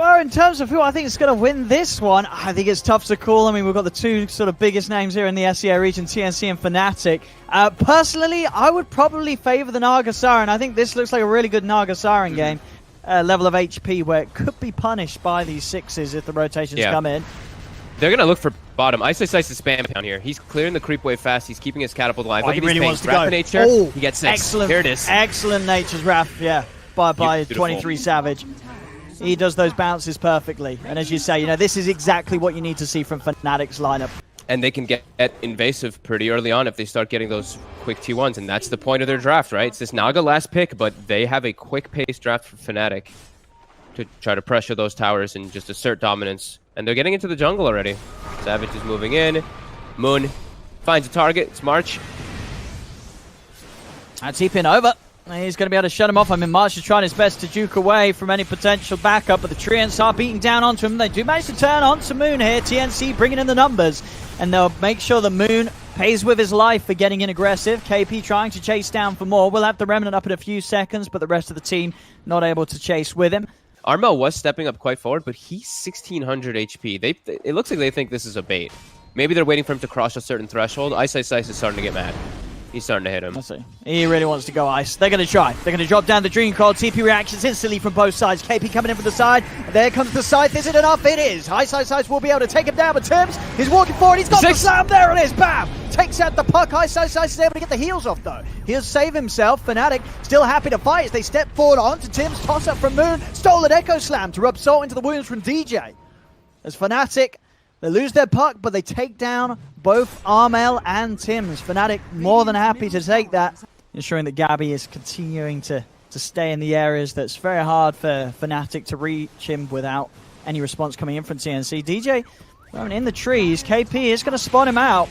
Well, in terms of who I think is going to win this one, I think it's tough to call. I mean, we've got the two sort of biggest names here in the SEA region, TNC and FNATIC. Personally, I would probably favor the Naga Siren. I think this looks like a really good Naga Siren game. Level of HP where it could be punished by these sixes if the rotations come in. They're going to look for bottom. Ice is spam down here. He's clearing the creep wave fast. He's keeping his catapult alive. He really wants to go. Nature. Oh, he gets 6. Excellent, here it is. Excellent Nature's Wrath, yeah, by 23 Savage. He does those bounces perfectly. And as you say, you know, this is exactly what you need to see from FNATIC's lineup. And they can get invasive pretty early on if they start getting those quick T1s. And that's the point of their draft, right? It's this Naga last pick, but they have a quick pace draft for FNATIC to try to pressure those towers and just assert dominance. And they're getting into the jungle already. Savage is moving in. Moon finds a target. It's March. That's TPing over. He's going to be able to shut him off. I mean, March is trying his best to juke away from any potential backup, but the Treants are beating down onto him. They do manage to turn on to Moon here. TNC bringing in the numbers, and they'll make sure the Moon pays with his life for getting in aggressive. KP trying to chase down for more. We'll have the Remnant up in a few seconds, but the rest of the team not able to chase with him. Armel was stepping up quite forward, but he's 1600 HP. It looks like they think this is a bait. Maybe they're waiting for him to cross a certain threshold. Ice is starting to get mad. He's starting to hit him. I see. He really wants to go Ice. They're going to try. They're going to drop down the Dream Coil. TP reactions instantly from both sides. KP coming in from the side. There comes the scythe. Is it enough? It is. Ice will be able to take him down, but Tims is walking forward. He's got the slam. There it is. Bam! Takes out the puck. Ice is able to get the heals off, though. He'll save himself. FNATIC still happy to fight as they step forward onto Tims. Toss up from Moon. Stolen Echo Slam to rub salt into the wounds from DJ. As FNATIC, they lose their puck, but they take down both Armel and Tims. FNATIC more than happy to take that, ensuring that Gabbi is continuing to stay in the areas that's very hard for FNATIC to reach him without any response coming in from TNC. DJ in the trees. KP is going to spot him out.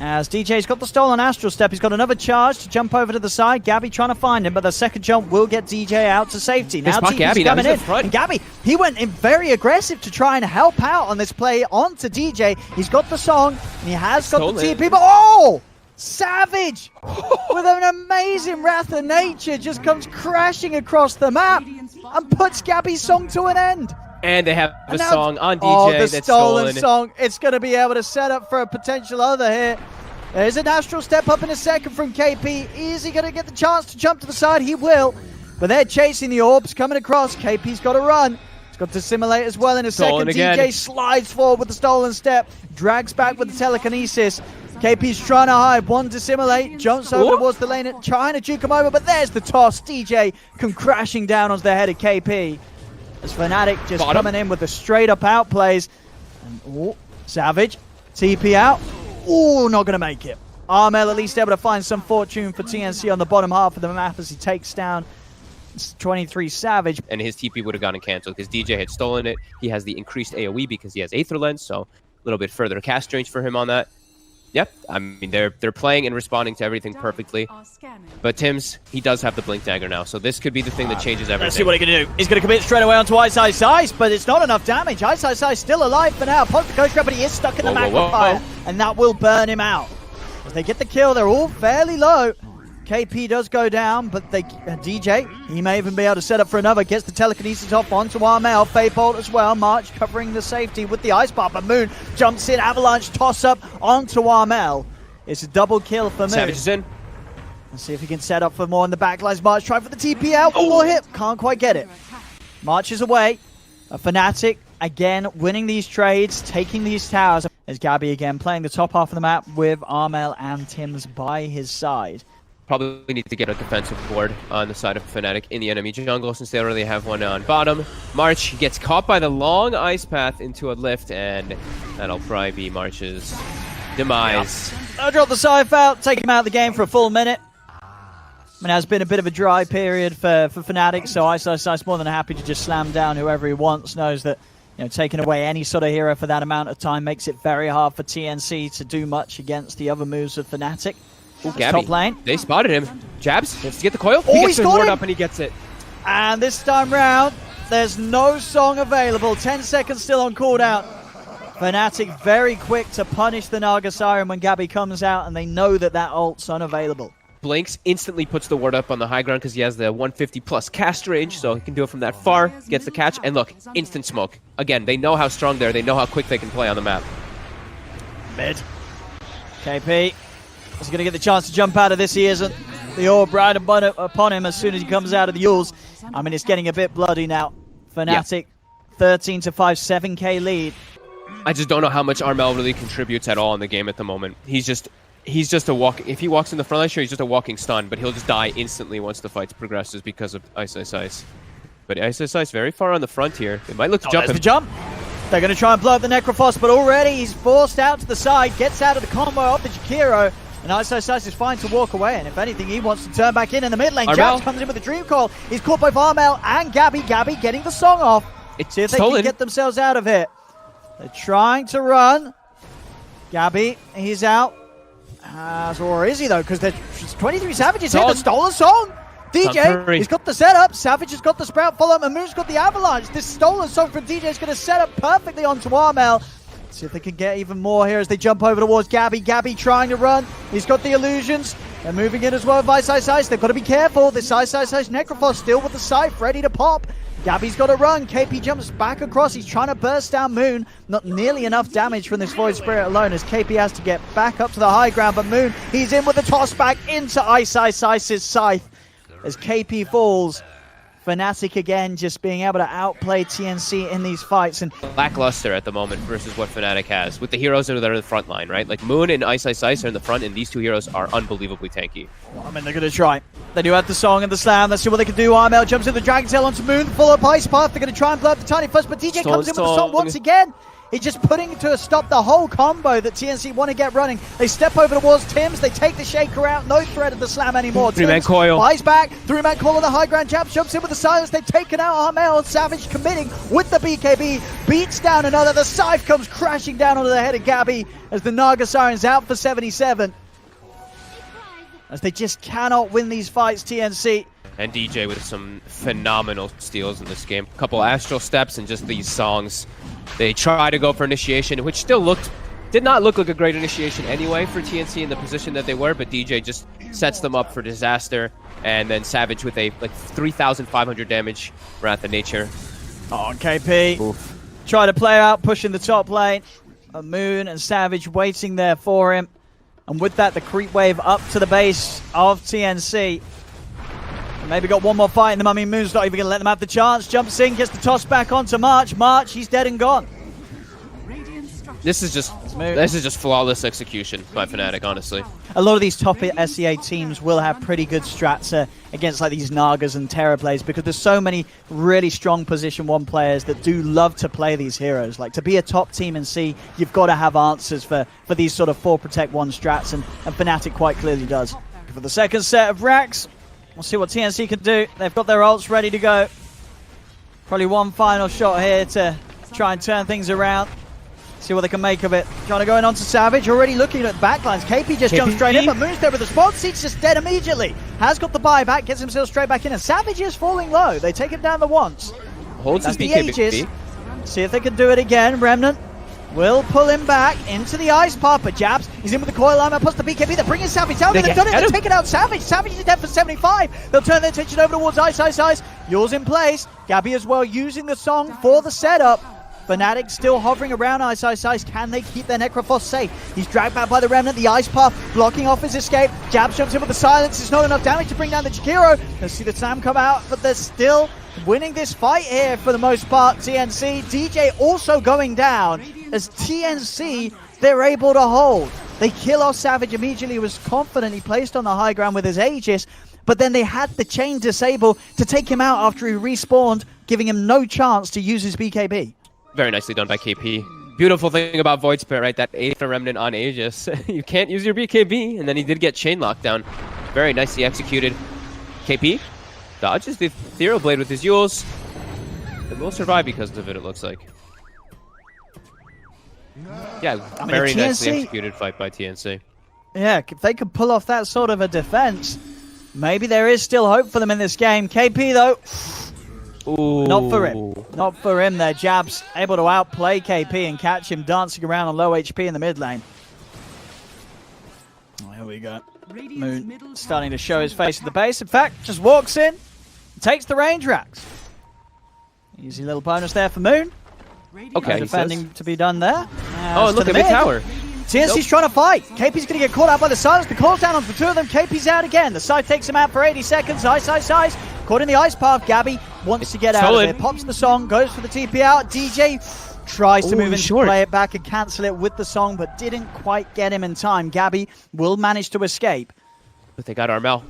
As DJ's got the stolen Astral Step, he's got another charge to jump over to the side. Gabbi trying to find him, but the second jump will get DJ out to safety. Now TP's coming in, and Gabbi, he went in very aggressive to try and help out on this play onto DJ. He's got the song, and he has got the TP, but oh! Savage, with an amazing Wrath of Nature, just comes crashing across the map and puts Gabbi's song to an end. And they have a song on DJ. Oh, the that's stolen song. It's going to be able to set up for a potential other here. There's an Astral Step up in a second from KP. Is he going to get the chance to jump to the side? He will. But they're chasing the orbs coming across. KP's got to run. He's got to simulate as well in a second. DJ slides forward with the stolen step. Drags back with the telekinesis. KP's trying to hide. One to simulate. Jumps over towards the lane. Trying to juke him over. But there's the toss. DJ come crashing down onto the head of KP. As FNATIC just coming in with the straight up outplays. And Savage, TP out. Oh, not going to make it. Armel at least able to find some fortune for TNC on the bottom half of the map as he takes down 23 Savage. And his TP would have gotten canceled because DJ had stolen it. He has the increased AoE because he has Aether Lens, so a little bit further cast range for him on that. Yep, I mean, they're playing and responding to everything perfectly. But Tims, he does have the Blink Dagger now, so this could be the thing that changes everything. Let's see what he can do. He's going to commit straight away onto Ice, but it's not enough damage. Ice still alive for now. Pokes the Coast Grab, but he is stuck in the magnifier, and that will burn him out. As they get the kill, they're all fairly low. KP does go down, but DJ, he may even be able to set up for another. Gets the telekinesis off onto Armel. Faybolt as well. March covering the safety with the Ice Bar, but Moon jumps in. Avalanche toss up onto Armel. It's a double kill for Moon. Savage is in. Let's see if he can set up for more in the backlines. March trying for the TP out. More hit. Can't quite get it. March is away. A FNATIC again winning these trades, taking these towers. As Gabbi again playing the top half of the map with Armel and Tims by his side. Probably need to get a defensive board on the side of FNATIC in the enemy jungle since they already have one on bottom. March gets caught by the long ice path into a lift, and that'll probably be March's demise. I'll drop the Scythe out, take him out of the game for a full minute. I mean, it has been a bit of a dry period for FNATIC, so Ice more than happy to just slam down whoever he wants. Knows that, you know, taking away any sort of hero for that amount of time makes it very hard for TNC to do much against the other moves of FNATIC. Ooh, Gabbi. Top lane. They spotted him. Jabs. He has to get the coil. Oh, he gets he's got it up and he gets it. And this time round, there's no song available. 10 seconds still on cooldown. FNATIC very quick to punish the Naga Siren when Gabbi comes out, and they know that that ult's unavailable. blinks, instantly puts the ward up on the high ground because he has the 150 plus cast range, so he can do it from that far, gets the catch, and look, instant smoke. Again, they know how strong they are, they know how quick they can play on the map. Mid. KP is going to get the chance to jump out of this. He isn't. The orb right upon him as soon as he comes out of the Yules. I mean, it's getting a bit bloody now. FNATIC, 13 to 5, 7k lead. I just don't know how much Armel really contributes at all in the game at the moment. He's just a walk. If he walks in the front line, sure, he's just a walking stun, but he'll just die instantly once the fight progresses because of Ice. But Ice very far on the front here. They might look to jump him. The jump. They're going to try and blow up the Necrophos, but already he's forced out to the side, gets out of the combo of the Jakiro, and Ice is fine to walk away. And if anything, he wants to turn back in the mid lane. Jabs comes in with a dream call. He's caught both Armel and Gabbi. Gabbi getting the song off. See if they can get themselves out of it. They're trying to run. Gabbi, he's out. Or is he though? Because there's 23 Savages here that stole a song. DJ, he's got the setup. Savage has got the Sprout follow-up. and Moon's got the Avalanche. This stolen song from DJ is going to set up perfectly onto Armel. See if they can get even more here as they jump over towards Gabbi. Gabbi trying to run. He's got the illusions. They're moving in as well by Ice. They've got to be careful. This Ice Necrophos still with the scythe ready to pop. Gabbi's got to run. KP jumps back across. He's trying to burst down Moon. Not nearly enough damage from this Void Spirit alone as KP has to get back up to the high ground. But Moon, he's in with the toss back into Ice's scythe. As KP falls, FNATIC again just being able to outplay TNC in these fights. And lackluster at the moment versus what FNATIC has with the heroes that are in the front line, right? Like Moon and Ice are in the front, and these two heroes are unbelievably tanky. Well, I mean, they're going to try. They do have the song and the slam. Let's see what they can do. Armel jumps in the Dragon Tail onto Moon, full of Ice Path. They're going to try and blow up the Tiny first, but DJ comes in with the song once again. He's just putting to a stop the whole combo that TNC want to get running. They step over towards Tims. They take the Shaker out. No threat of the slam anymore. Three-man coil. Buys back. Three-man coil on the high ground. Jabs jumps in with the silence. They've taken out Armel. Savage committing with the BKB. Beats down another. The scythe comes crashing down onto the head of Gabbi as the Naga Siren's out for 77. As they just cannot win these fights, TNC. And DJ with some phenomenal steals in this game. A couple Astral Steps and just these songs. They try to go for initiation, which still did not look like a great initiation anyway for TNC in the position that they were, but DJ just sets them up for disaster. And then Savage with a 3,500 damage Wrath of Nature. Oh, KP. Oof. Try to play out, pushing the top lane. Moon and Savage waiting there for him. And with that, the creep wave up to the base of TNC. Maybe got one more fight in them. I mean, Moon's not even going to let them have the chance. Jumps in, gets the toss back onto March. March, he's dead and gone. This is just flawless execution by FNATIC, honestly. A lot of these top SEA teams will have pretty good strats against like these Nagas and Terror plays because there's so many really strong position 1 players that do love to play these heroes. Like to be a top team in C, you've got to have answers for these sort of 4 protect 1 strats, and FNATIC quite clearly does. For the second set of racks, we'll see what TNC can do. They've got their ults ready to go. Probably one final shot here to try and turn things around. See what they can make of it. Trying to go in onto Savage. Already looking at backlines. KP just jumps straight in, but Moon's there with the spot. Seat's just dead immediately. Has got the buyback. Gets himself straight back in. And Savage is falling low. They take him down the once. Holds his BKB. Aegis. See if they can do it again. Remnant will pull him back into the Ice Path, but Jabs, he's in with the coil armor plus the BKB. They're bringing Savage out. They've done it. They're taking out Savage. Savage is dead for 75. They'll turn their attention over towards Ice. Yours in place. Gabbi as well using the song for the setup. FNATIC still hovering around Ice. Can they keep their Necrophos safe? He's dragged back by the Remnant. The Ice Path blocking off his escape. Jabs jumps in with the silence. It's not enough damage to bring down the Jakiro. Let's see the Sam come out, but they're still winning this fight here for the most part. TNC. DJ also going down as TNC, they're able to hold. They kill off Savage immediately. He was confidently placed on the high ground with his Aegis, but then they had the chain disable to take him out after he respawned, giving him no chance to use his BKB. Very nicely done by KP. Beautiful thing about Void Spirit, right? That 8th Remnant on Aegis. You can't use your BKB, and then he did get chain lockdown. Very nicely executed. KP dodges the Ethereal Blade with his Yules. And will survive because of it, it looks like. Yeah, very nicely executed fight by TNC. Yeah, if they could pull off that sort of a defense, maybe there is still hope for them in this game. KP, though, ooh. Not for him. Not for him there. Jabs able to outplay KP and catch him dancing around on low HP in the mid lane. Oh, here we go. Moon starting to show his face at the base. In fact, just walks in, takes the range racks. Easy little bonus there for Moon. Okay, defending to be done there. Oh, look at the tower. TNC's trying to fight. KP's going to get caught out by the silence. The call's down on the two of them. KP's out again. The side takes him out for 80 seconds. Ice. Caught in the ice path. Gabbi wants to get out of it. Pops the song, goes for the TP out. DJ tries to move in to play it back and cancel it with the song, but didn't quite get him in time. Gabbi will manage to escape. But they got Armel.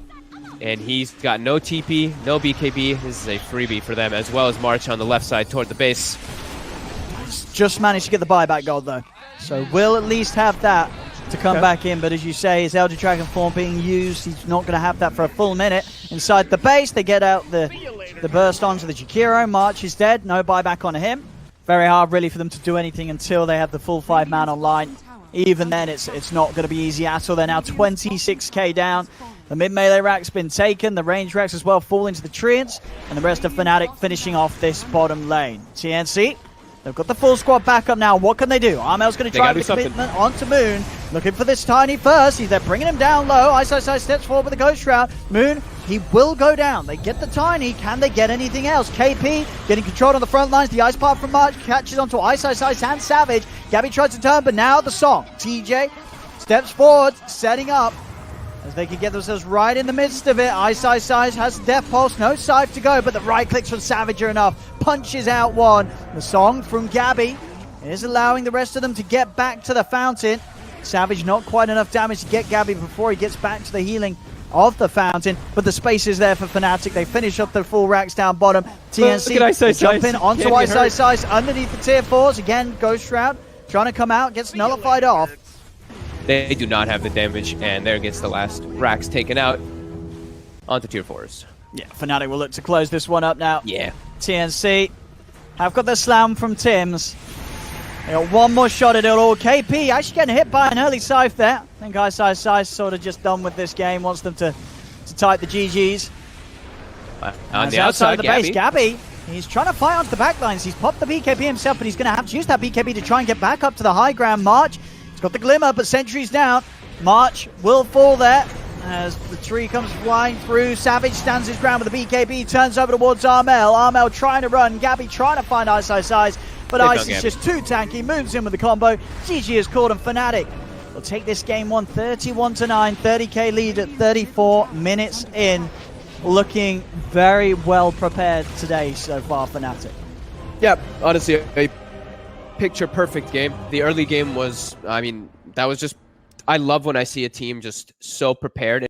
And he's got no TP, no BKB. This is a freebie for them, as well as March on the left side toward the base. Just managed to get the buyback gold, though. So we'll at least have that to come back in. But as you say, his Elder Dragon form being used. He's not going to have that for a full minute. Inside the base, they get out the burst onto the Jakiro. March is dead. No buyback on him. Very hard, really, for them to do anything until they have the full 5-man online. Even then, it's not going to be easy at all. They're now 26k down. The mid-melee rack's been taken. The range racks as well fall into the treants. And the rest of FNATIC finishing off this bottom lane. TNC, they've got the full squad back up now. What can they do? Armel's going to try the commitment onto Moon. Looking for this Tiny first. They're bringing him down low. Ice steps forward with the Ghost Shroud. Moon, he will go down. They get the Tiny. Can they get anything else? KP getting controlled on the front lines. The Ice Path from March catches onto Ice and Savage. Gabbi tries to turn, but now the song. TJ steps forward, setting up as they can get themselves right in the midst of it. Ice has Death Pulse, no Scythe to go, but the right clicks from Savage are enough. Punches out one. The song from Gabbi is allowing the rest of them to get back to the fountain. Savage not quite enough damage to get Gabbi before he gets back to the healing of the fountain, but the space is there for FNATIC. They finish up the full racks down bottom. TNC jump in onto Ice underneath the tier 4s. Again, Ghost Shroud trying to come out, gets nullified off. They do not have the damage, and there gets the last racks taken out onto tier 4s. Yeah, FNATIC will look to close this one up now. Yeah. TNC have got the slam from Tim's. They got one more shot at it all. KP actually getting hit by an early Scythe there. I think Ice sort of just done with this game. Wants them to type the GGs. On the outside of the base, Gabbi, he's trying to fight onto the backlines. He's popped the BKB himself, but he's going to have to use that BKB to try and get back up to the high ground. March, he's got the Glimmer, but Sentry's down. March will fall there as the tree comes flying through. Savage stands his ground with the BKB, turns over towards Armel. Armel trying to run. Gabbi trying to find Ice. But Ice is just too tanky, moves in with the combo. GG is called, and FNATIC will take this game 31-9, 30k lead at 34 minutes in. Looking very well prepared today so far, FNATIC. Yeah, honestly, a picture-perfect game. The early game was, I mean, that was just, I love when I see a team just so prepared.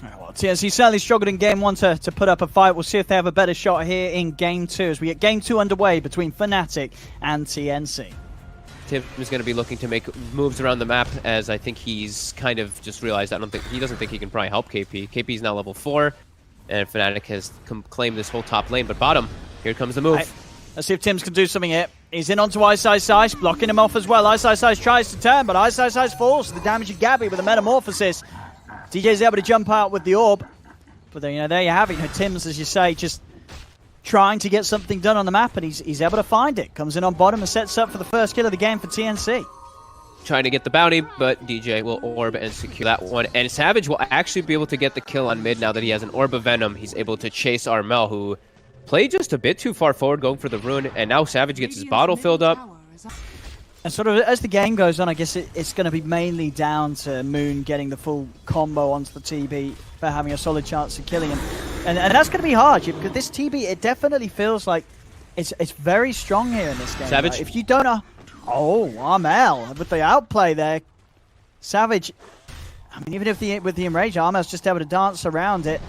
Well, TNC certainly struggled in Game 1 to put up a fight. We'll see if they have a better shot here in Game 2 as we get Game 2 underway between FNATIC and TNC. Tim is going to be looking to make moves around the map, as I think he's kind of just realized he doesn't think he can probably help KP. KP is now level 4, and FNATIC has claimed this whole top lane. But bottom, here comes the move. Let's see if Tim's can do something here. He's in onto Ice, blocking him off as well. Ice tries to turn, but Ice falls to the damage of Gabbi with a Metamorphosis. DJ's able to jump out with the orb, but then, there you have it. Tim's, as you say, just trying to get something done on the map, and he's able to find it. Comes in on bottom and sets up for the first kill of the game for TNC. Trying to get the bounty, but DJ will orb and secure that one. And Savage will actually be able to get the kill on mid now that he has an Orb of Venom. He's able to chase Armel, who played just a bit too far forward going for the rune, and now Savage gets his bottle filled up. And sort of as the game goes on, I guess it's going to be mainly down to Moon getting the full combo onto the TB for having a solid chance of killing him. And that's going to be hard, because this TB, it definitely feels like it's very strong here in this game. Savage. Right? If you don't know... Oh, Armel with the outplay there. Savage, I mean, even with the enrage, Armel's just able to dance around it.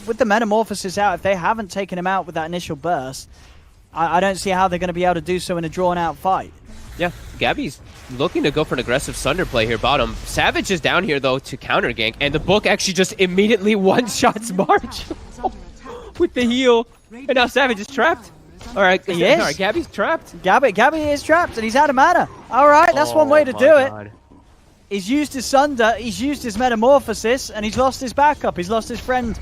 With the Metamorphosis out, if they haven't taken him out with that initial burst, I don't see how they're going to be able to do so in a drawn-out fight. Yeah, Gabbi's looking to go for an aggressive Sunder play here bottom. Savage is down here, though, to counter gank, and the book actually just immediately one-shots March with the heal. And now Savage is trapped. All right, he is. All right, Gabbi's trapped. Gabbi is trapped, and he's out of mana. All right, that's one way to do it. He's used his Sunder, he's used his Metamorphosis, and he's lost his backup. He's lost his friend.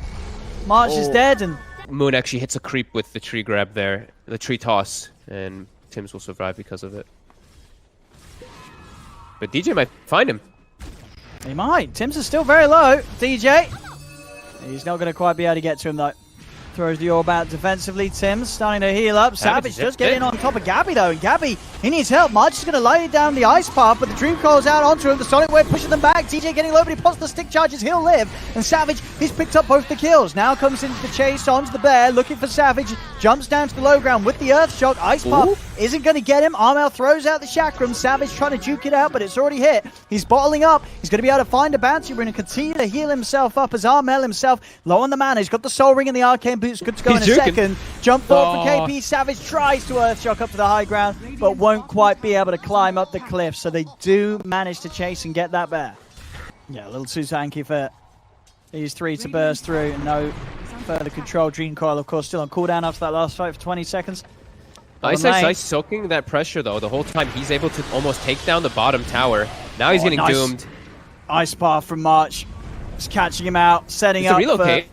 March is dead, and... Moon actually hits a creep with the tree grab there, the tree toss, and Tims will survive because of it. But DJ might find him. He might. Tims is still very low. DJ. He's not going to quite be able to get to him, though. Throws the orb out defensively. Tims starting to heal up. Savage just getting on top of Gabbi, though. And Gabbi, he needs help. March is going to lay down the ice path, but the Dream Coil's out onto him. The Sonic Wave pushing them back. DJ getting low, but he pops the stick charges. He'll live. And Savage, he's picked up both the kills. Now comes into the chase onto the bear, looking for Savage. Jumps down to the low ground with the Earth Shock. Ice path isn't going to get him. Armel throws out the Chakram. Savage trying to juke it out, but it's already hit. He's bottling up. He's going to be able to find a bounty rune and continue to heal himself up as Armel himself low on the mana. He's got the Soul Ring and the Arcane Boots. Good to go in a second. Jump forward for KP. Savage tries to Earthshock up to the high ground, but won't quite be able to climb up the cliff. So they do manage to chase and get that bear. Yeah, a little too tanky for these three to burst through. No further control. Dream Coil, of course, still on cooldown after that last fight for 20 seconds. Ice soaking that pressure, though. The whole time he's able to almost take down the bottom tower. Now he's getting doomed. Ice path from March. Just catching him out, setting up relocate.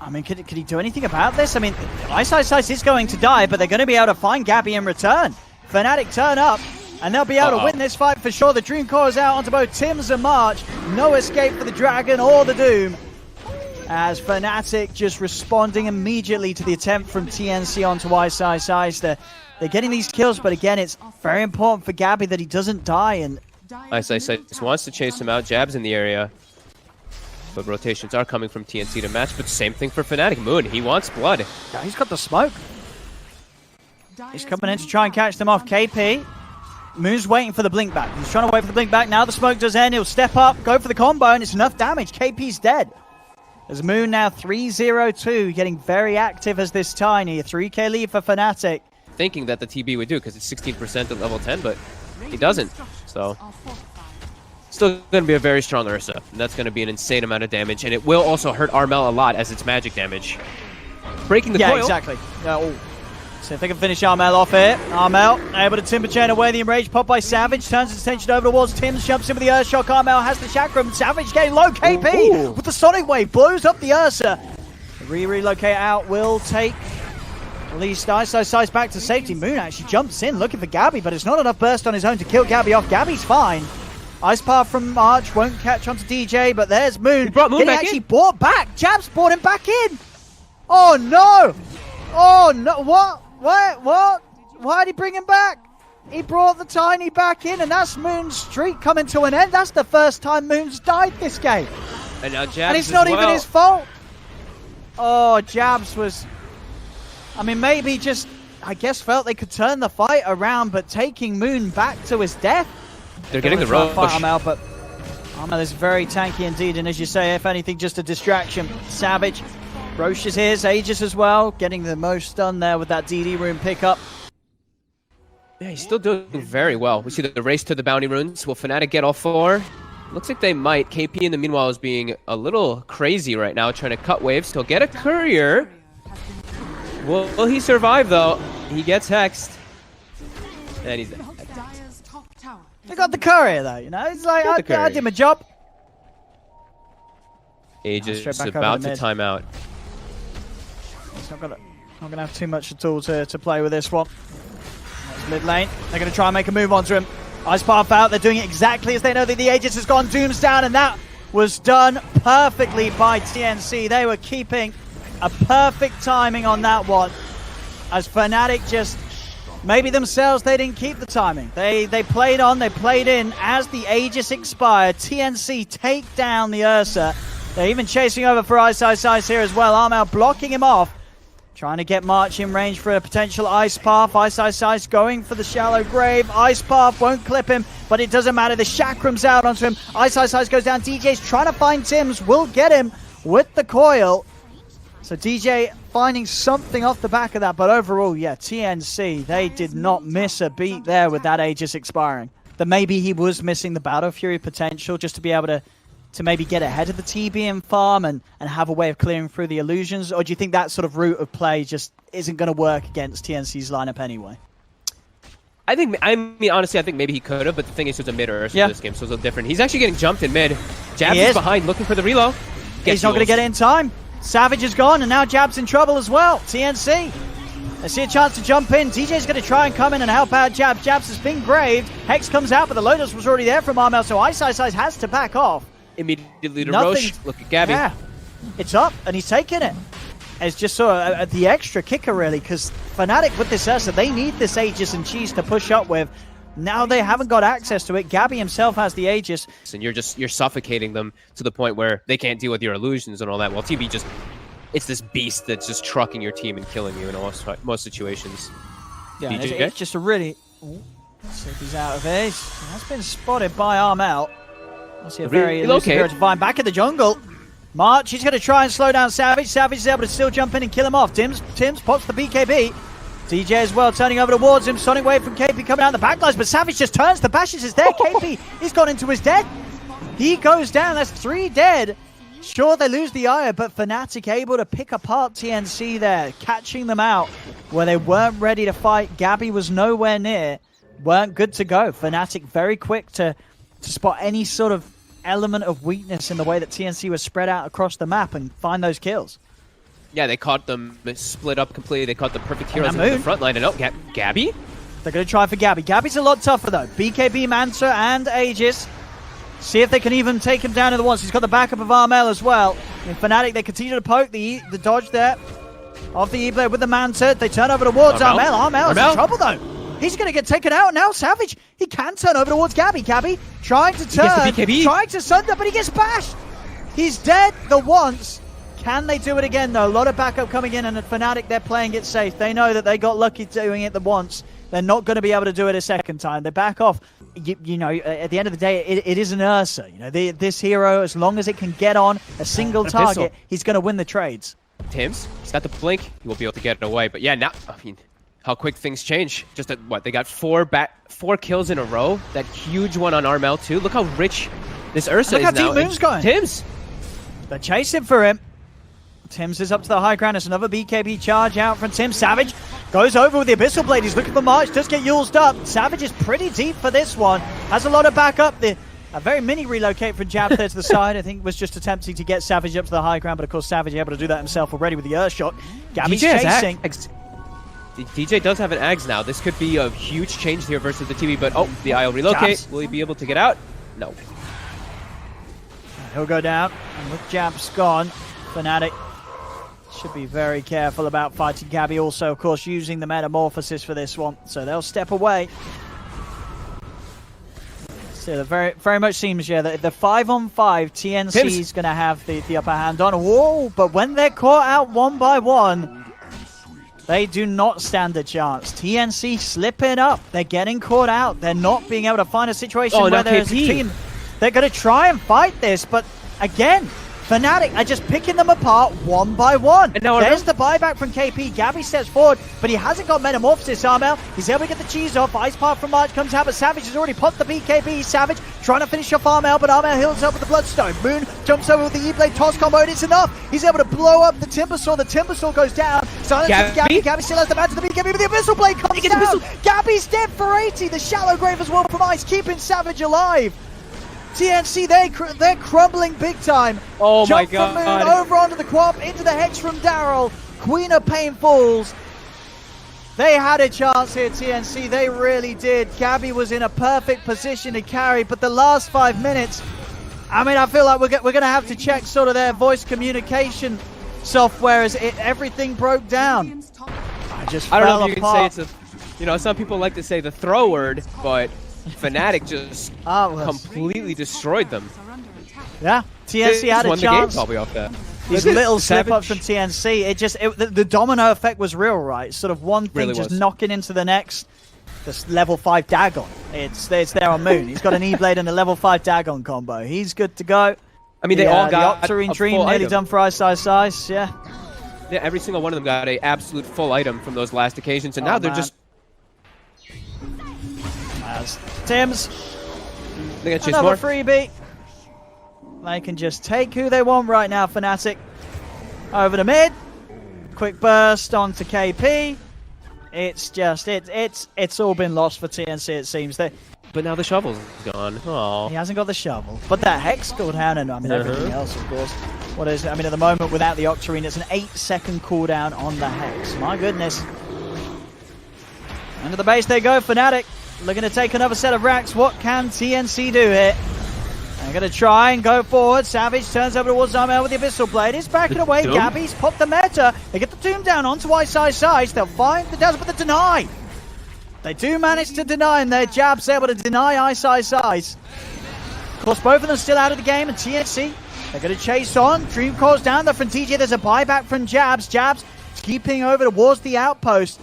I mean, could he do anything about this? I mean, Ice is going to die, but they're going to be able to find Gabbi in return. FNATIC turn up, and they'll be able to win this fight for sure. The Dream Core is out onto both Tims and March. No escape for the Dragon or the Doom. As FNATIC just responding immediately to the attempt from TNC onto Ice. They're getting these kills, but again, it's very important for Gabbi that he doesn't die. And Ice just wants to chase him out. Jabs in the area. But rotations are coming from TNC to match, but same thing for FNATIC. Moon, he wants blood. Yeah, he's got the smoke. He's coming in to try and catch them off. KP. Moon's waiting for the blink back. He's trying to wait for the blink back. Now the smoke does end. He'll step up, go for the combo, and it's enough damage. KP's dead. As Moon now 3-0-2, getting very active as this Tiny. A 3k lead for FNATIC. Thinking that the TB would do, because it's 16% at level 10, but he doesn't. So still going to be a very strong Ursa, and that's going to be an insane amount of damage, and it will also hurt Armel a lot as it's magic damage. Breaking the coil. Yeah, exactly. So if they can finish Armel off here. Armel able to Timber Chain away the enraged pop by Savage, turns his attention over towards Tims, jumps in with the Earthshock. Armel has the Chakram. Savage getting low. KP with the Sonic Wave blows up the Ursa. The relocate out will take at least Ice back to safety. Moon actually jumps in looking for Gabbi, but it's not enough burst on his own to kill Gabbi off. Gabbi's fine. Ice path from March won't catch onto DJ, but there's Moon. He brought Moon back actually in. brought back. Jabs brought him back in. Oh no! Oh no! What? What? Why did he bring him back? He brought the Tiny back in, and that's Moon's streak coming to an end. That's the first time Moon's died this game. And now Jabs and it's not even his fault. Oh, Jabs was... I mean, maybe just, I guess, felt they could turn the fight around, but taking Moon back to his death... They're getting the rope. Armel, but Armel is very tanky indeed, and as you say, if anything, just a distraction. Savage, Roche is here, Aegis as well, getting the most done there with that DD rune pickup. Yeah, he's still doing very well. We see the race to the bounty runes. Will FNATIC get all four? Looks like they might. KP in the meanwhile is being a little crazy right now, trying to cut waves. He'll get a courier. Will he survive though? He gets hexed. And he's dead. They got the courier though, you know? It's like, I did my job. Aegis is about to time out. It's not gonna have too much at all to play with this one. That's mid lane. They're gonna try and make a move onto him. Ice path out. They're doing it exactly as they know that the Aegis has gone. Doom's down, and that was done perfectly by TNC. They were keeping a perfect timing on that one. As FNATIC just, maybe themselves, they didn't keep the timing. They played on, they played in. As the Aegis expired, TNC take down the Ursa. They're even chasing over for Ice here as well. Armel blocking him off. Trying to get March in range for a potential Ice Path. Ice going for the shallow grave. Ice Path won't clip him, but it doesn't matter. The Chakram's out onto him. Ice goes down. DJ's trying to find Tims. Will get him with the coil. So DJ finding something off the back of that. But overall, yeah, TNC, they did not miss a beat there with that Aegis expiring. That maybe he was missing the Battle Fury potential just to be able to maybe get ahead of the TB and farm and have a way of clearing through the illusions? Or do you think that sort of route of play just isn't going to work against TNC's lineup anyway? I mean, honestly, I think maybe he could have, but the thing is, it's a mid Ursa in this game, so it's a little different. He's actually getting jumped in mid. Jabs is behind, looking for the reload. He's not going to get it in time. Savage is gone, and now Jab's in trouble as well. TNC, They see a chance to jump in. DJ's going to try and come in and help out Jabs. Jabs has been graved. Hex comes out, but the Lotus was already there from Armel, so Ice has to back off. Immediately to Roche. Look at Gabbi. Yeah, it's up, and he's taking it. It's just sort of the extra kicker, really, because FNATIC with this Ursa, they need this Aegis and Cheese to push up with. Now they haven't got access to it. Gabbi himself has the Aegis. And you're suffocating them to the point where they can't deal with your illusions and all that. While TB just, it's this beast that's just trucking your team and killing you in most situations. Yeah, it's just a really... Let's see if he's out of it. He has been spotted by Armel. I see a very elusive Divine back in the jungle. March, he's going to try and slow down Savage. Savage is able to still jump in and kill him off. Tims pops the BKB. DJ as well turning over towards him. Sonic Wave from KP coming out the backlines, but Savage just turns. The Bashes is there. KP, he's gone into his dead. He goes down. That's 3 dead. Sure, they lose the Ire, but FNATIC able to pick apart TNC there, catching them out where they weren't ready to fight. Gabbi was nowhere near. Weren't good to go. FNATIC very quick to spot any sort of element of weakness in the way that TNC was spread out across the map and find those kills. Yeah, they caught them split up completely. They caught the perfect heroes in the front line. And Gabbi? They're going to try for Gabbi. Gabbi's a lot tougher, though. BKB, Manta, and Aegis. See if they can even take him down in the once. He's got the backup of Armel as well. In FNATIC, they continue to poke the dodge there of the E-Blade with the Manta. They turn over towards Armel. Armel's in trouble, though. He's going to get taken out now. Savage, he can turn over towards Gabbi. Gabbi trying to turn, trying to sunder, but he gets bashed. He's dead the once. Can they do it again, though? A lot of backup coming in, and at FNATIC, they're playing it safe. They know that they got lucky doing it the once. They're not going to be able to do it a second time. They back off. You know, at the end of the day, it is an Ursa. You know, this hero, as long as it can get on a single target, he's going to win the trades. Tims, he's got the blink. He will be able to get it away. But yeah, now, I mean, how quick things change. Just at what? They got 4 kills in a row. That huge one on Armel, too. Look how rich this Ursa is now. Look how deep Moon's going. Tims. They're chasing for him. Tims is up to the high ground. It's another BKB charge out from Tim. Savage goes over with the Abyssal Blade. He's looking for March. Does get Yulesed up. Savage is pretty deep for this one. Has a lot of backup. A very mini relocate from Jab there to the side. I think was just attempting to get Savage up to the high ground. But of course, Savage able to do that himself already with the Earth Shot. Gabbi's chasing. DJ does have an Ags now. This could be a huge change here versus the TV. But the IL relocate. Jabs. Will he be able to get out? No. He'll go down. And with Jabs gone, FNATIC should be very careful about fighting Gabbi. Also, of course, using the Metamorphosis for this one. So they'll step away. So very much seems, yeah, that the 5-on-5, TNC is going to have the upper hand on. Whoa, but when they're caught out 1 by 1, they do not stand a chance. TNC slipping up. They're getting caught out. They're not being able to find a situation where there's a team. They're going to try and fight this, but again, FNATIC are just picking them apart 1 by 1. And now there's the buyback from KP. Gabbi steps forward, but he hasn't got Metamorphosis, Armel. He's able to get the cheese off. Ice Path from March comes out, but Savage has already popped the BKB. Savage trying to finish off Armel, but Armel heals up with the Bloodstone. Moon jumps over with the E-Blade toss combo, and it's enough. He's able to blow up the Timbersaw. The Timbersaw goes down. Silences Gabbi. Gabbi still has the man to the BKB, but the Abyssal Blade comes down. Gabbi's dead for 80. The Shallow Grave as well from Ice, keeping Savage alive. TNC, they're crumbling big time. Oh my god. Jump from Moon over onto the Quap, into the Hex from Daryl. Queen of Pain falls. They had a chance here, TNC. They really did. Gabbi was in a perfect position to carry, but the last 5 minutes, I mean, I feel like we're going to have to check sort of their voice communication software as everything broke down. I don't know if you can say it's some people like to say the throw word, but FNATIC just completely destroyed them. Yeah, TNC had a chance. Probably off that. These little slip-ups from TNC, the domino effect was real, right? Sort of one thing just knocking into the next. This level 5 Dagon. It's there on Moon. He's got an E-Blade and a level 5 Dagon combo. He's good to go. I mean, they all got the Octarine Dream nearly done for Ice, yeah. Yeah, every single one of them got a absolute full item from those last occasions, and now they're just... Tims, another freebie. They can just take who they want right now, FNATIC. Over the mid. Quick burst onto KP. It's just, it's all been lost for TNC, it seems. But now the shovel's gone. Aww. He hasn't got the shovel. But that Hex cooldown and everything else, of course. What is it? I mean, at the moment, without the Octarine, it's an 8-second cooldown on the Hex. My goodness. Into the base they go, FNATIC. Looking to take another set of racks. What can TNC do here? They're going to try and go forward. Savage turns over towards Armel with the Abyssal Blade. He's backing away. Gabbi's popped the meta. They get the Doom down onto Ice. They'll find the Dazzle, but the deny. They do manage to deny, and their Jab's able to deny Ice. Of course, both of them still out of the game, and TNC, they're going to chase on. Dream calls down there from TJ. There's a buyback from Jabs. Jabs keeping over towards the outpost.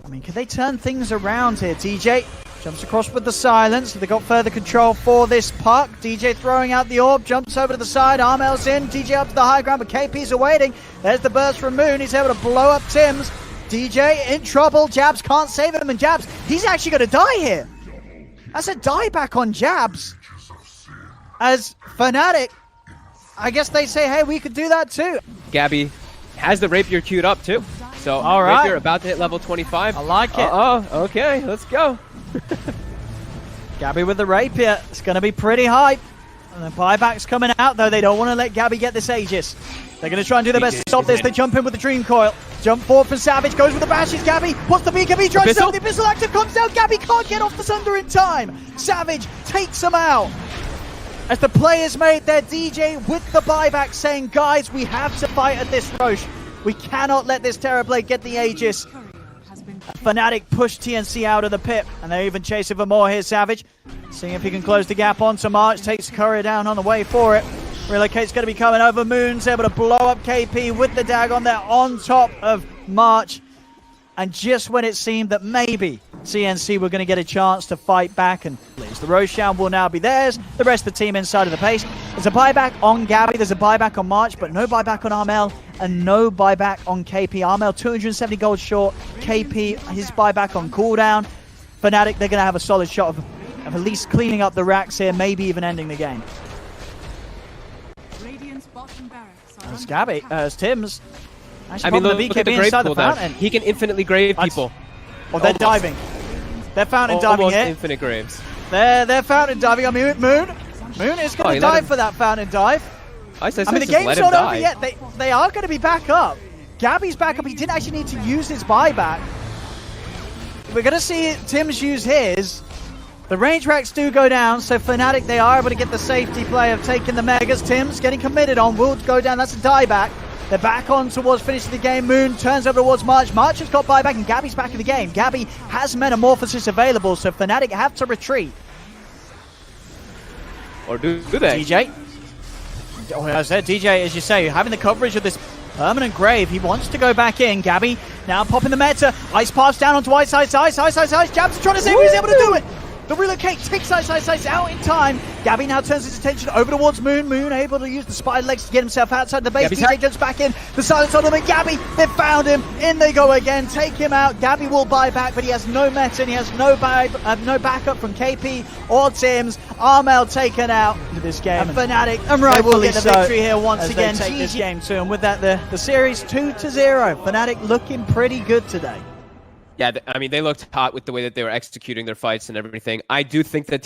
I mean, can they turn things around here? TJ jumps across with the silence. They got further control for this puck. DJ throwing out the orb, jumps over to the side. Armel's in. DJ up to the high ground, but KP's awaiting. There's the burst from Moon. He's able to blow up Tim's. DJ in trouble. Jabs can't save him, and Jabs, he's actually going to die here. That's a dieback on Jabs. As FNATIC, I guess they say, hey, we could do that too. Gabbi has the Rapier queued up too. So, all right. Rapier about to hit level 25. I like it. Okay, let's go. Gabbi with the Rapier. It's going to be pretty hype. And the buyback's coming out, though. They don't want to let Gabbi get this Aegis. They're going to try and do their best to stop this. They jump in with the Dream Coil. Jump forward from Savage. Goes with the bashes. Gabbi what's the BKB? Tries to the Abyssal active. Comes down. Gabbi can't get off the Sunder in time. Savage takes him out. As the players made their DJ with the buyback saying, guys, we have to fight at this Roche. We cannot let this Terrorblade get the Aegis. FNATIC pushed TNC out of the pit, and they're even chasing for more here. Savage seeing if he can close the gap onto March. Takes Courier down on the way for it. Relocate's going to be coming over. Moon's able to blow up KP with the Dagon there on top of March. And just when it seemed that maybe TNC were going to get a chance to fight back, and the Roshan will now be theirs. The rest of the team inside of the pace. There's a buyback on Gabbi, there's a buyback on March, but no buyback on Armel, and no buyback on KP. Armel 270 gold short, KP his buyback on cooldown. FNATIC, they're going to have a solid shot of at least cleaning up the racks here, maybe even ending the game. It's Gabbi, it's Tim's. Actually, I mean, look the at the BKB grave inside the cooldown. fountain. He can infinitely grave people. Oh, they're diving. They're fountain diving Almost here. infinite graves. They're fountain diving on Moon. Moon is going to dive for that fountain dive. I mean, the game's not over yet. They are going to be back up. Gabbi's back up. He didn't actually need to use his buyback. We're going to see Tim's use his. The range racks do go down, so FNATIC, they are able to get the safety play of taking the Megas. Tim's getting committed on. Will go down. That's a dieback. They're back on towards finishing the game. Moon turns over towards March. March has got buyback, and Gabbi's back in the game. Gabbi has Metamorphosis available, so FNATIC have to retreat. Or do they? DJ. Oh, as I said, DJ, as you say, having the coverage of this permanent grave. He wants to go back in. Gabbi now popping the meta. Ice pass down onto Ice. Jabs trying to save. He's able to do it. The Relocate takes Ice out in time. Gabbi now turns his attention over towards Moon. Moon able to use the spider legs to get himself outside the base. DJ jumps back in. The silence on him, and Gabbi, they've found him. In they go again. Take him out. Gabbi will buy back, but he has no meta, and he has no backup from KP or Tim's. Armel taken out into this game. And FNATIC and will get the victory here once again. They take this game too, and with that, the series 2-0. FNATIC looking pretty good today. Yeah, I mean, they looked hot with the way that they were executing their fights and everything. I do think that